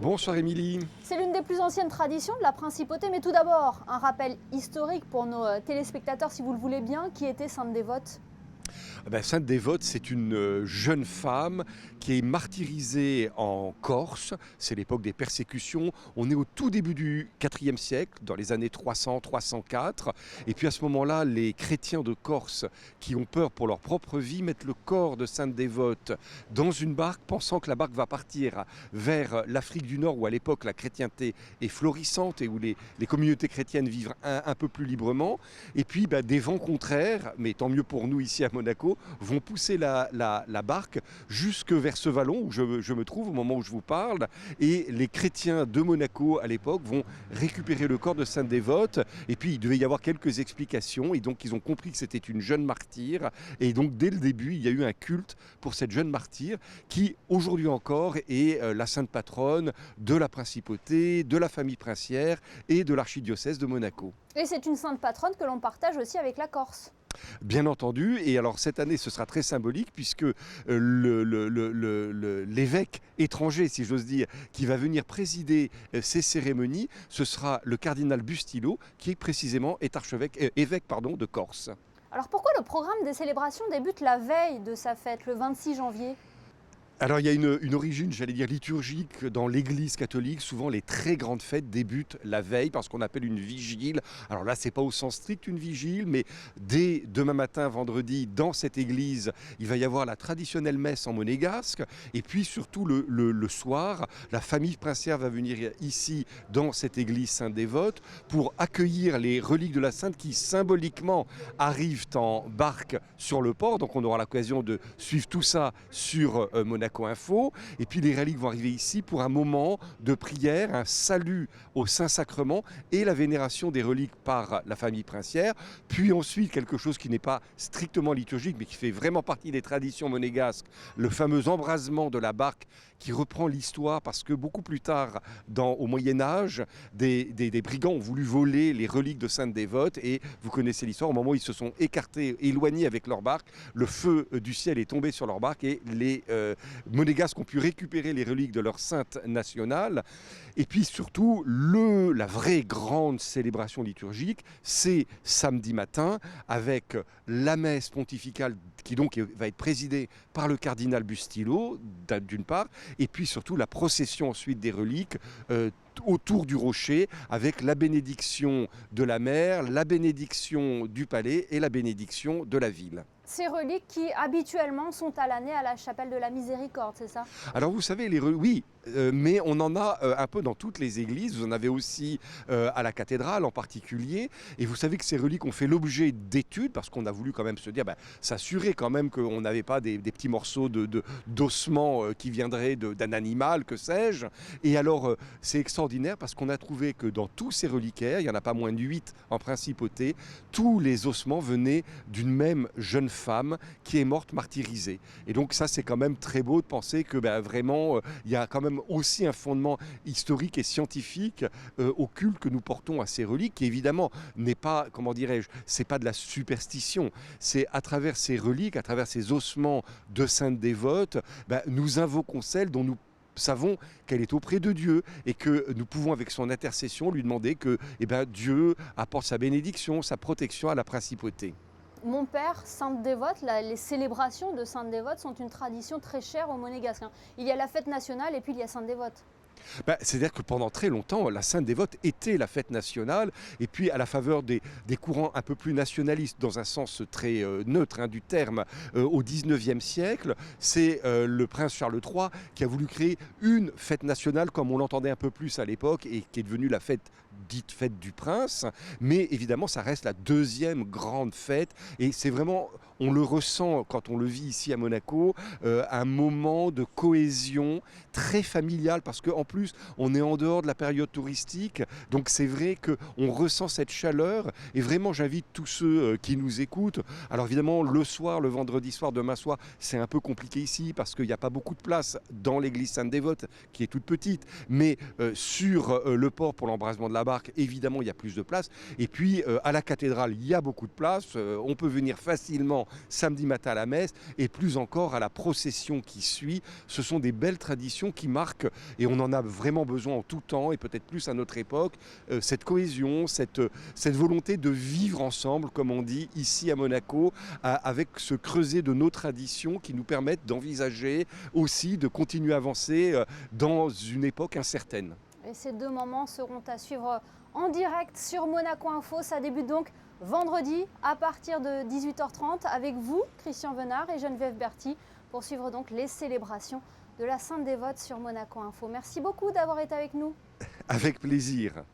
Bonsoir Émilie. C'est l'une des plus anciennes traditions de la principauté, mais tout d'abord, un rappel historique pour nos téléspectateurs, si vous le voulez bien, qui était Sainte Dévote. Sainte Dévote, c'est une jeune femme qui est martyrisée en Corse. C'est l'époque des persécutions. On est au tout début du IVe siècle, dans les années 300-304. Et puis à ce moment-là, les chrétiens de Corse, qui ont peur pour leur propre vie, mettent le corps de Sainte Dévote dans une barque, pensant que la barque va partir vers l'Afrique du Nord, où à l'époque la chrétienté est florissante et où les communautés chrétiennes vivent un peu plus librement. Et puis des vents contraires, mais tant mieux pour nous ici à Monaco, vont pousser la barque jusque vers ce vallon où je me trouve au moment où je vous parle. Et les chrétiens de Monaco à l'époque vont récupérer le corps de Sainte Dévote. Et puis il devait y avoir quelques explications. Et donc ils ont compris que c'était une jeune martyre. Et donc dès le début, il y a eu un culte pour cette jeune martyre qui aujourd'hui encore est la sainte patronne de la principauté, de la famille princière et de l'archidiocèse de Monaco. Et c'est une sainte patronne que l'on partage aussi avec la Corse. Bien entendu, et alors cette année ce sera très symbolique puisque l'évêque étranger, si j'ose dire, qui va venir présider ces cérémonies, ce sera le cardinal Bustillo, qui est précisément évêque de Corse. Alors pourquoi le programme des célébrations débute la veille de sa fête, le 26 janvier ? Alors il y a une origine, j'allais dire, liturgique dans l'église catholique. Souvent les très grandes fêtes débutent la veille par ce qu'on appelle une vigile. Alors là, c'est pas au sens strict une vigile, mais dès demain matin, vendredi, dans cette église, il va y avoir la traditionnelle messe en monégasque. Et puis surtout le soir, la famille princière va venir ici, dans cette église Sainte-Dévote, pour accueillir les reliques de la Sainte qui symboliquement arrivent en barque sur le port. Donc on aura l'occasion de suivre tout ça sur Monaco Info. Et puis les reliques vont arriver ici pour un moment de prière, un salut au Saint-Sacrement et la vénération des reliques par la famille princière. Puis ensuite, quelque chose qui n'est pas strictement liturgique, mais qui fait vraiment partie des traditions monégasques, le fameux embrasement de la barque qui reprend l'histoire parce que beaucoup plus tard, au Moyen-Âge, des brigands ont voulu voler les reliques de Sainte Dévote et vous connaissez l'histoire, au moment où ils se sont éloignés avec leur barque, le feu du ciel est tombé sur leur barque et les monégasques ont pu récupérer les reliques de leur sainte nationale. Et puis surtout, la vraie grande célébration liturgique, c'est samedi matin avec la messe pontificale qui donc va être présidée par le cardinal Bustillo, d'une part, et puis surtout la procession ensuite des reliques autour du rocher avec la bénédiction de la mer, la bénédiction du palais et la bénédiction de la ville. Ces reliques qui habituellement sont à l'année à la chapelle de la Miséricorde, c'est ça ? Alors vous savez, oui, mais on en a un peu dans toutes les églises. Vous en avez aussi à la cathédrale en particulier. Et vous savez que ces reliques ont fait l'objet d'études parce qu'on a voulu quand même se dire, s'assurer quand même qu'on n'avait pas des petits morceaux d'ossements qui viendraient d'un animal, que sais-je. Et alors c'est extraordinaire parce qu'on a trouvé que dans tous ces reliquaires, il n'y en a pas moins de 8 en principauté, tous les ossements venaient d'une même jeune femme qui est morte martyrisée. Et donc ça, c'est quand même très beau de penser que vraiment, il y a quand même aussi un fondement historique et scientifique au culte que nous portons à ces reliques, qui évidemment n'est pas, comment dirais-je, c'est pas de la superstition. C'est à travers ces reliques, à travers ces ossements de Sainte Dévote, nous invoquons celle dont nous savons qu'elle est auprès de Dieu et que nous pouvons avec son intercession lui demander que Dieu apporte sa bénédiction, sa protection à la principauté. Mon père, Sainte Dévote, les célébrations de Sainte Dévote sont une tradition très chère aux Monégasques. Il y a la fête nationale et puis il y a Sainte Dévote. C'est-à-dire que pendant très longtemps, la Sainte Dévote était la fête nationale. Et puis, à la faveur des courants un peu plus nationalistes, dans un sens très neutre du terme, au XIXe siècle, c'est le prince Charles III qui a voulu créer une fête nationale, comme on l'entendait un peu plus à l'époque, et qui est devenue la dite fête du prince. Mais évidemment, ça reste la deuxième grande fête. Et c'est vraiment, on le ressent quand on le vit ici à Monaco, un moment de cohésion très familial, parce qu'en plus, on est en dehors de la période touristique, donc c'est vrai qu'on ressent cette chaleur, et vraiment j'invite tous ceux qui nous écoutent. Alors évidemment, le soir, le vendredi soir, demain soir, c'est un peu compliqué ici, parce qu'il n'y a pas beaucoup de place dans l'église Sainte-Dévote, qui est toute petite, mais sur le port pour l'embrasement de la barque, évidemment, il y a plus de place, et puis à la cathédrale, il y a beaucoup de place, on peut venir facilement évidemment samedi matin à la messe et plus encore à la procession qui suit. Ce sont des belles traditions qui marquent, et on en a vraiment besoin en tout temps et peut-être plus à notre époque, cette cohésion, cette volonté de vivre ensemble, comme on dit ici à Monaco, avec ce creuset de nos traditions qui nous permettent d'envisager aussi de continuer à avancer dans une époque incertaine. Et ces deux moments seront à suivre en direct sur Monaco Info. Ça débute donc vendredi à partir de 18h30 avec vous, Christian Venard et Geneviève Berthy, pour suivre donc les célébrations de la Sainte Dévote sur Monaco Info. Merci beaucoup d'avoir été avec nous. Avec plaisir.